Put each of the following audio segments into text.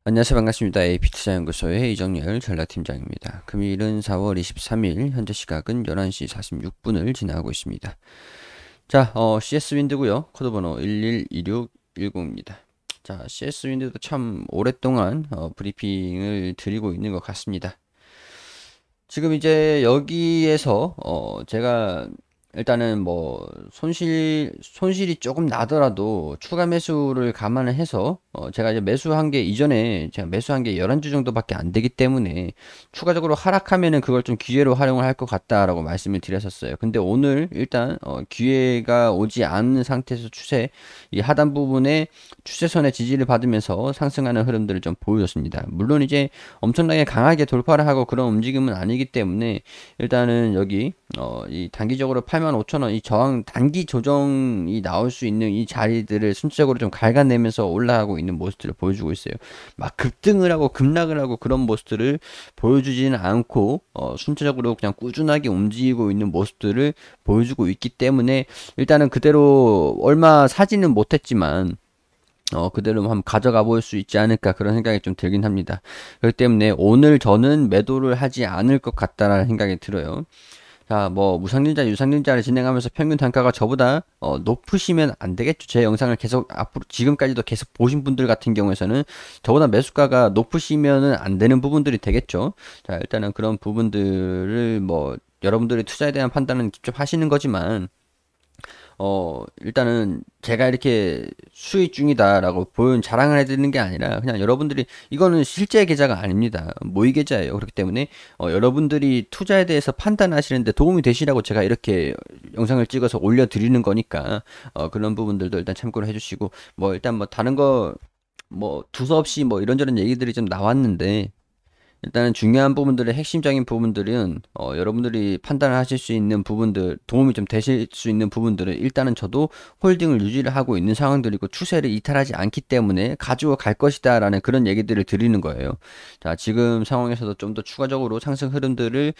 안녕하세요. 반갑습니다. AP투자연구소의 이정열 전략팀장입니다. 금일은 4월 23일, 현재 시각은 11시 46분을 지나고 있습니다. 자, CS 윈드고요. 코드 번호 112610입니다. 자, CS 윈드도 참 오랫동안 브리핑을 드리고 있는 것 같습니다. 지금 이제 여기에서 제가 일단은 뭐 손실이 조금 나더라도 추가 매수를 감안을 해서 제가 이제 매수한 게 이전에 제가 매수한 게 11주 정도밖에 안 되기 때문에 추가적으로 하락하면은 그걸 좀 기회로 활용을 할 것 같다라고 말씀을 드렸었어요. 근데 오늘 일단 기회가 오지 않는 상태에서 이 하단 부분에 추세선의 지지를 받으면서 상승하는 흐름들을 좀 보여줬습니다. 물론 이제 엄청나게 강하게 돌파를 하고 그런 움직임은 아니기 때문에 일단은 여기 이 단기적으로 85,000원 이 저항 단기 조정이 나올 수 있는 이 자리들을 순차적으로 좀 갉아내면서 올라가고 있는 모습들을 보여주고 있어요. 막 급등을 하고 급락을 하고 그런 모습들을 보여주지는 않고 순차적으로 그냥 꾸준하게 움직이고 있는 모습들을 보여주고 있기 때문에 일단은 그대로 얼마 사지는 못했지만 그대로 한번 가져가 볼 수 있지 않을까 그런 생각이 좀 들긴 합니다. 그렇기 때문에 오늘 저는 매도를 하지 않을 것 같다라는 생각이 들어요. 자, 뭐 무상증자, 유상증자를 진행하면서 평균 단가가 저보다 높으시면 안 되겠죠. 제 영상을 계속 앞으로 지금까지도 계속 보신 분들 같은 경우에서는 저보다 매수가가 높으시면은 안 되는 부분들이 되겠죠. 자, 일단은 그런 부분들을 뭐 여러분들이 투자에 대한 판단은 직접 하시는 거지만 일단은 제가 이렇게 수익 중이다라고 자랑을 해드리는 게 아니라 그냥 여러분들이 이거는 실제 계좌가 아닙니다. 모의 계좌예요. 그렇기 때문에 여러분들이 투자에 대해서 판단하시는데 도움이 되시라고 제가 이렇게 영상을 찍어서 올려드리는 거니까 그런 부분들도 일단 참고를 해주시고 뭐 일단 뭐 다른 거 뭐 두서없이 뭐 이런저런 얘기들이 좀 나왔는데 일단은 중요한 부분들의 핵심적인 부분들은 여러분들이 판단을 하실 수 있는 부분들 도움이 좀 되실 수 있는 부분들은 일단은 저도 홀딩을 유지를 하고 있는 상황들이고 추세를 이탈하지 않기 때문에 가지고 갈 것이다 라는 그런 얘기들을 드리는 거예요. 자, 지금 상황에서도 좀 더 추가적으로 상승 흐름들을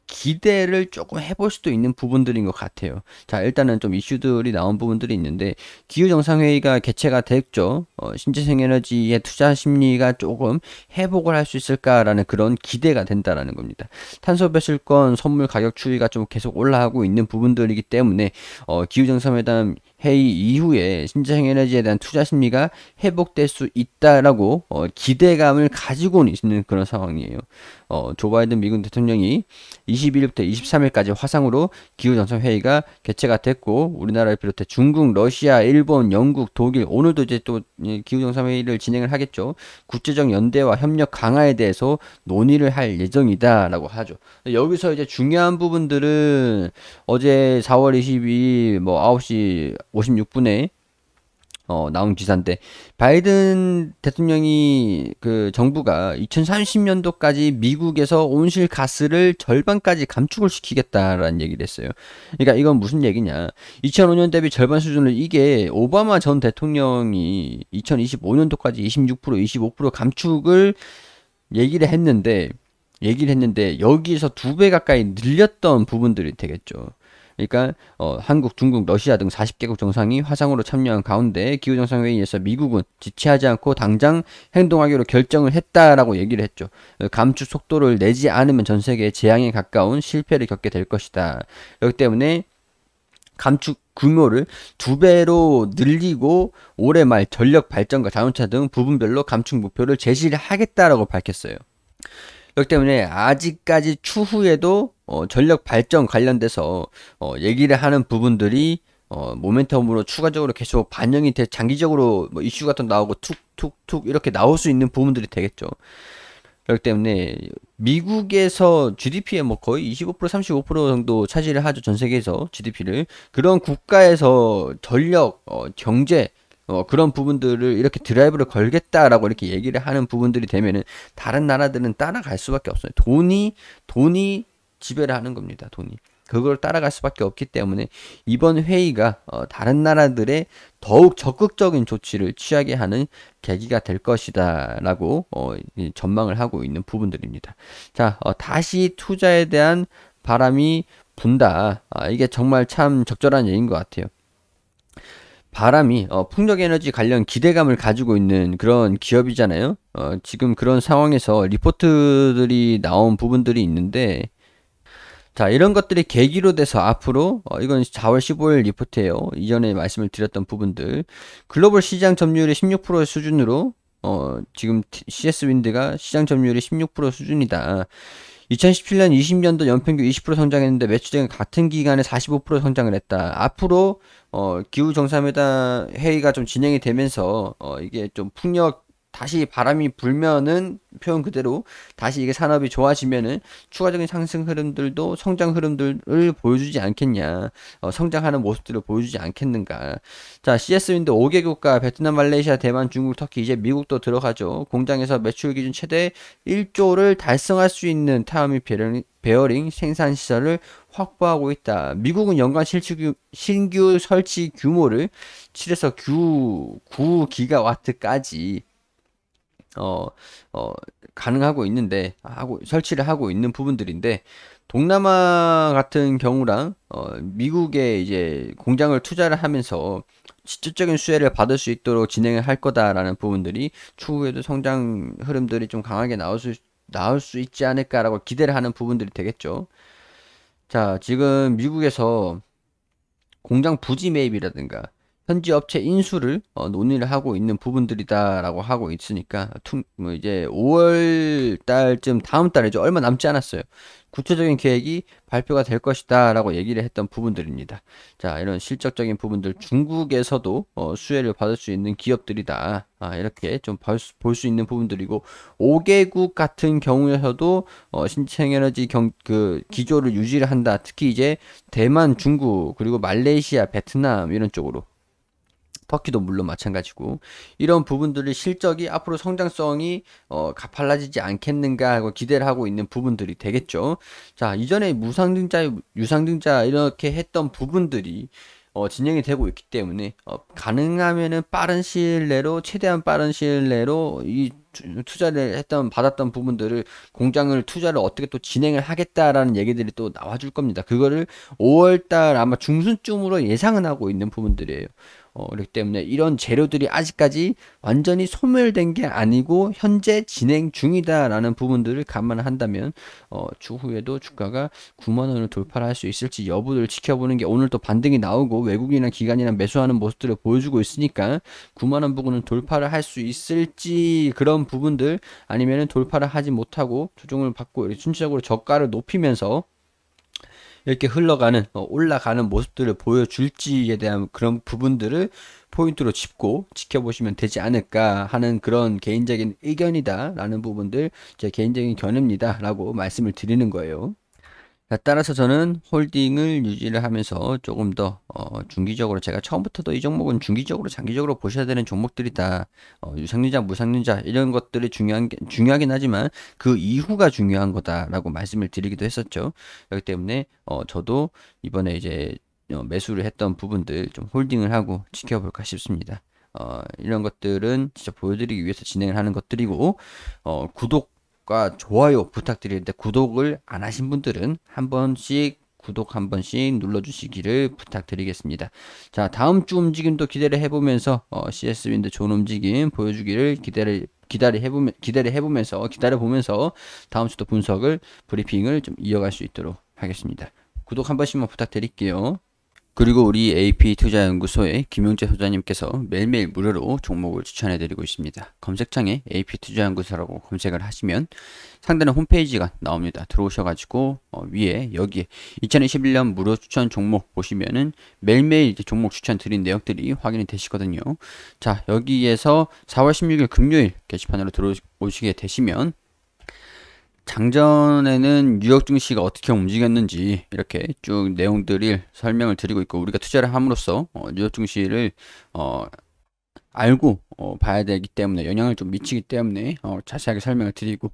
기대를 조금 해볼 수도 있는 부분들인 것 같아요. 자, 일단은 좀 이슈들이 나온 부분들이 있는데 기후정상회의가 개최가 됐죠. 신재생에너지의 투자 심리가 조금 회복을 할 수 있을까라는 그런 기대가 된다라는 겁니다. 탄소 배출권 선물 가격 추이가 좀 계속 올라가고 있는 부분들이기 때문에 기후정상회담 회의 이후에 신재생에너지에 대한 투자 심리가 회복될 수 있다라고 기대감을 가지고 있는 그런 상황이에요. 조 바이든 미국 대통령이 22일부터 23일까지 화상으로 기후정상회의가 개최가 됐고 우리나라를 비롯해 중국, 러시아, 일본, 영국, 독일 오늘도 이제 또 기후정상회의를 진행을 하겠죠. 국제적 연대와 협력 강화에 대해서 논의를 할 예정이다라고 하죠. 여기서 이제 중요한 부분들은 어제 4월 22일 뭐 9시 56분에 나온 기사인데 바이든 대통령이 그 정부가 2030년도까지 미국에서 온실 가스를 절반까지 감축을 시키겠다라는 얘기를 했어요. 그러니까 이건 무슨 얘기냐? 2005년 대비 절반 수준을 이게 오바마 전 대통령이 2025년도까지 26% 25% 감축을 얘기를 했는데 여기서 2배 가까이 늘렸던 부분들이 되겠죠. 그러니까 한국, 중국, 러시아 등 40개국 정상이 화상으로 참여한 가운데 기후정상회의에서 미국은 지체하지 않고 당장 행동하기로 결정을 했다라고 얘기를 했죠. 감축 속도를 내지 않으면 전 세계에 재앙에 가까운 실패를 겪게 될 것이다. 그렇기 때문에 감축 규모를 2배로 늘리고 올해 말 전력 발전과 자동차 등 부분별로 감축 목표를 제시를 하겠다라고 밝혔어요. 그렇기 때문에 아직까지 추후에도 전력 발전 관련돼서 얘기를 하는 부분들이 모멘텀으로 추가적으로 계속 반영이 돼 장기적으로 뭐 이슈 같은 거 나오고 툭툭툭 이렇게 나올 수 있는 부분들이 되겠죠. 그렇기 때문에 미국에서 GDP의 뭐 거의 25% 35% 정도 차지를 하죠. 전 세계에서 GDP를. 그런 국가에서 전력 경제 그런 부분들을 이렇게 드라이브를 걸겠다라고 이렇게 얘기를 하는 부분들이 되면은 다른 나라들은 따라갈 수밖에 없어요. 돈이 지배를 하는 겁니다. 돈이. 그걸 따라갈 수밖에 없기 때문에 이번 회의가 다른 나라들의 더욱 적극적인 조치를 취하게 하는 계기가 될 것이다라고 전망을 하고 있는 부분들입니다. 자, 다시 투자에 대한 바람이 분다. 이게 정말 참 적절한 얘기인 것 같아요. 바람이 풍력에너지 관련 기대감을 가지고 있는 그런 기업이잖아요. 지금 그런 상황에서 리포트들이 나온 부분들이 있는데, 자, 이런 것들이 계기로 돼서 앞으로, 이건 4월 15일 리포트예요. 이전에 말씀을 드렸던 부분들. 글로벌 시장 점유율이 16% 수준으로, 지금 CS 윈드가 시장 점유율이 16% 수준이다. 2017년 20년도 연평균 20% 성장했는데 매출액은 같은 기간에 45% 성장을 했다. 앞으로 기후 정상회담 회의가 좀 진행이 되면서 이게 좀 풍력 다시 바람이 불면은 표현 그대로 다시 이게 산업이 좋아지면은 추가적인 상승 흐름들도 성장 흐름들을 보여주지 않겠냐. 성장하는 모습들을 보여주지 않겠는가. 자, CS 윈도 5개 국가 베트남, 말레이시아, 대만, 중국, 터키 이제 미국도 들어가죠. 공장에서 매출 기준 최대 1조를 달성할 수 있는 타이밍 베어링 생산 시설을 확보하고 있다. 미국은 연간 신규 설치 규모를 7에서 9기가와트까지 어, 가능하고 있는데, 설치를 하고 있는 부분들인데, 동남아 같은 경우랑, 미국에 이제 공장을 투자를 하면서 직접적인 수혜를 받을 수 있도록 진행을 할 거다라는 부분들이 추후에도 성장 흐름들이 좀 강하게 나올 수 있지 않을까라고 기대를 하는 부분들이 되겠죠. 자, 지금 미국에서 공장 부지 매입이라든가 현지 업체 인수를 논의를 하고 있는 부분들이다라고 하고 있으니까 뭐 이제 5월 달쯤 다음 달이죠. 얼마 남지 않았어요. 구체적인 계획이 발표가 될 것이다라고 얘기를 했던 부분들입니다. 자, 이런 실적적인 부분들 중국에서도 수혜를 받을 수 있는 기업들이다. 이렇게 좀 볼 수 있는 부분들이고 5개국 같은 경우에서도 신생에너지 그 기조를 유지를 한다. 특히 이제 대만, 중국, 그리고 말레이시아, 베트남 이런 쪽으로 터키도 물론 마찬가지고 이런 부분들의 실적이 앞으로 성장성이 가팔라지지 않겠는가 하고 기대를 하고 있는 부분들이 되겠죠. 자, 이전에 무상증자, 유상증자 이렇게 했던 부분들이 진행이 되고 있기 때문에 가능하면은 빠른 시일 내로 최대한 빠른 시일 내로 이 투자를 받았던 부분들을 공장을 투자를 어떻게 또 진행을 하겠다라는 얘기들이 또 나와줄 겁니다. 그거를 5월달 아마 중순쯤으로 예상은 하고 있는 부분들이에요. 그렇기 때문에 이런 재료들이 아직까지 완전히 소멸된 게 아니고 현재 진행 중이다라는 부분들을 감안한다면 추후에도 주가가 9만 원을 돌파를 할 수 있을지 여부를 지켜보는 게 오늘 또 반등이 나오고 외국인이나 기관이나 매수하는 모습들을 보여주고 있으니까 9만 원 부근은 돌파를 할 수 있을지 그런 부분들 아니면은 돌파를 하지 못하고 조정을 받고 이렇게 순차적으로 저가를 높이면서 이렇게 흘러가는 올라가는 모습들을 보여줄지에 대한 그런 부분들을 포인트로 짚고 지켜보시면 되지 않을까 하는 그런 개인적인 의견이다라는 부분들 제 개인적인 견해입니다라고 말씀을 드리는 거예요. 따라서 저는 홀딩을 유지를 하면서 조금 더 중기적으로 제가 처음부터도 이 종목은 중기적으로 장기적으로 보셔야 되는 종목들이다. 유상증자, 무상증자 이런 것들이 중요하긴 하지만 그 이후가 중요한 거다라고 말씀을 드리기도 했었죠. 그렇기 때문에 저도 이번에 이제 매수를 했던 부분들 좀 홀딩을 하고 지켜볼까 싶습니다. 이런 것들은 진짜 보여드리기 위해서 진행을 하는 것들이고 구독과 좋아요 부탁드리는데 구독을 안 하신 분들은 한 번씩 구독 한 번씩 눌러주시기를 부탁드리겠습니다. 자, 다음 주 움직임도 기대를 해보면서 CS 윈드 좋은 움직임 보여주기를 기다려보면서 다음 주도 분석을 브리핑을 좀 이어갈 수 있도록 하겠습니다. 구독 한 번씩만 부탁드릴게요. 그리고 우리 AP투자연구소의 김용재 소장님께서 매일매일 무료로 종목을 추천해드리고 있습니다. 검색창에 AP투자연구소라고 검색을 하시면 상단에 홈페이지가 나옵니다. 들어오셔가지고 위에 여기에 2021년 무료 추천 종목 보시면은 매일매일 이제 종목 추천 드린 내용들이 확인이 되시거든요. 자, 여기에서 4월 16일 금요일 게시판으로 들어오시게 되시면 장전에는 뉴욕 증시가 어떻게 움직였는지 이렇게 쭉 내용들을 설명을 드리고 있고 우리가 투자를 함으로써 뉴욕 증시를 알고 봐야 되기 때문에 영향을 좀 미치기 때문에 자세하게 설명을 드리고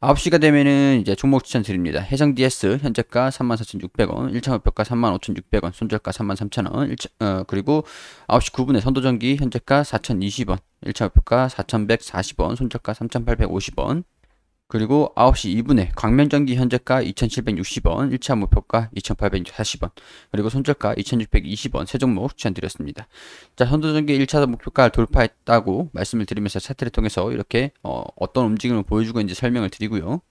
9시가 되면은 이제 종목 추천 드립니다. 해성 DS 현재가 34,600원, 1차 목표가 35,600원, 손절가 33,000원, 그리고 9시 9분에 선도전기 현재가 4,020원, 1차 목표가 4,140원, 손절가 3,850원. 그리고 9시 2분에 광면전기 현재가 2,760원, 1차 목표가 2,840원, 그리고 손절가 2,620원 세 종목 추천드렸습니다. 자, 현도전기 1차 목표가를 돌파했다고 말씀을 드리면서 차트를 통해서 이렇게 어떤 움직임을 보여주고 있는지 설명을 드리고요.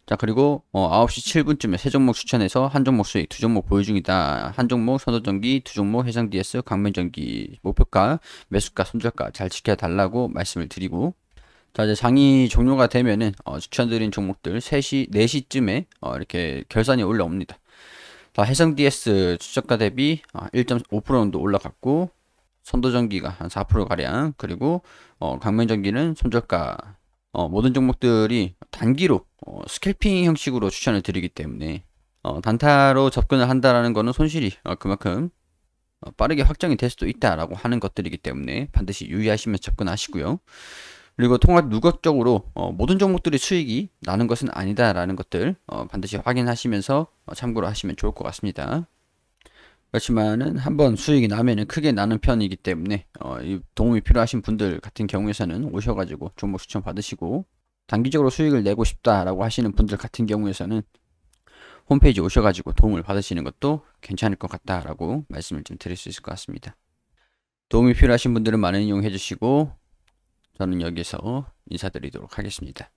자, 그리고 9시 7분쯤에 세 종목 추천해서 한 종목 수익, 두 종목 보유 중이다. 한 종목 선도전기, 두 종목 해상 DS, 광면전기 목표가, 매수가, 손절가 잘 지켜달라고 말씀을 드리고, 자, 이제 장이 종료가 되면은 추천드린 종목들 3시, 4시쯤에 이렇게 결산이 올라옵니다. 자, 해상 DS 추적가 대비 1.5% 정도 올라갔고, 선도전기가 한 4% 가량, 그리고 광면전기는 손절가, 모든 종목들이 단기로 스캘핑 형식으로 추천을 드리기 때문에 단타로 접근을 한다라는 거는 손실이 그만큼 빠르게 확정이 될 수도 있다라고 하는 것들이기 때문에 반드시 유의하시면서 접근하시고요. 그리고 통합 누각적으로 모든 종목들이 수익이 나는 것은 아니다라는 것들 반드시 확인하시면서 참고를 하시면 좋을 것 같습니다. 그렇지만은 한번 수익이 나면은 크게 나는 편이기 때문에 이 도움이 필요하신 분들 같은 경우에서는 오셔가지고 종목 추천 받으시고, 단기적으로 수익을 내고 싶다라고 하시는 분들 같은 경우에서는 홈페이지 오셔가지고 도움을 받으시는 것도 괜찮을 것 같다라고 말씀을 좀 드릴 수 있을 것 같습니다. 도움이 필요하신 분들은 많은 이용해 주시고, 저는 여기서 인사드리도록 하겠습니다.